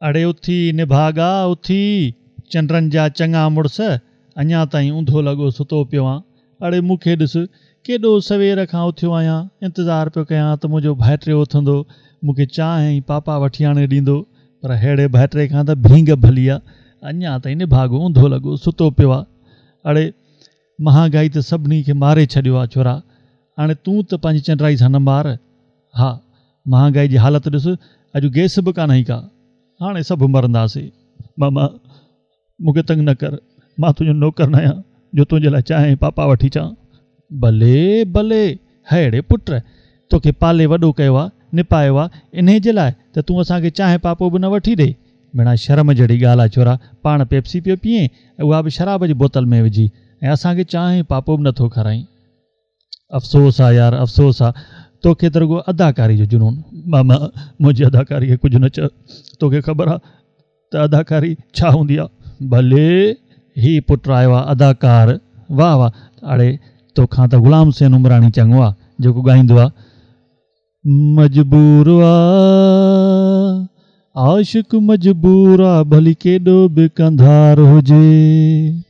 अड़े उथी निभागा उथी, चंडनि जा चङा मुड़स अञा ताईं ऊंधो लॻो सुतो पियो आं। अड़े मूंखे ॾिस केॾो सवेर खां उथियो आहियां, इंतज़ारु पियो कयां त मुंहिंजो भाइटियो उथंदो, मूंखे चांहि ऐं पापा वठी आणे ॾींदो, पर अहिड़े भाइटे खां त भींग भली आहे, अञा ताईं निभागो ऊंधो लॻो सुतो पियो आहे। अड़े महांगाई त सभिनी खे मारे छॾियो आहे छोरा, हाणे तूं त पंहिंजी चंडराई सां न मार। हा, महांगाई जी हालत ॾिस, अॼु गैस बि कान्हे का, हाणे सभु मरंदासीं। मामा मूंखे तंग न कर, मां तुंहिंजो नौकर न आहियां जो तुंहिंजे लाइ चांहि पापा वठी अचां। भले भले, अहिड़े पुट तोखे पाले वॾो कयो आहे, निपायो आहे, इन जे लाइ त तूं असांखे चांहि पापो बि न वठी ॾे। भेणा शर्म जहिड़ी ॻाल्हि आहे छोरा, पाण पेप्सी पियो पीए, उहा बि शराब जी बोतल में विझी, ऐं असांखे चांहि पापो बि नथो खाराई। अफ़सोस आहे यार, अफ़सोस आहे, तोखे त रुॻो अदाकारी जो जुनून। मामा मुंहिंजी अदाकारी खे कुझु न चओ, तोखे ख़बर आहे त अदाकारी छा हूंदी आहे। भले ही पुट आयो आहे अदाकार, वाह वाह। अड़े तोखां त ग़ुलाम हुसैन उमराणी चङो आहे जेको ॻाईंदो आहे, मजबूर आशिक़ मजबूर आहे, भली केॾो बि कंधार हुजे।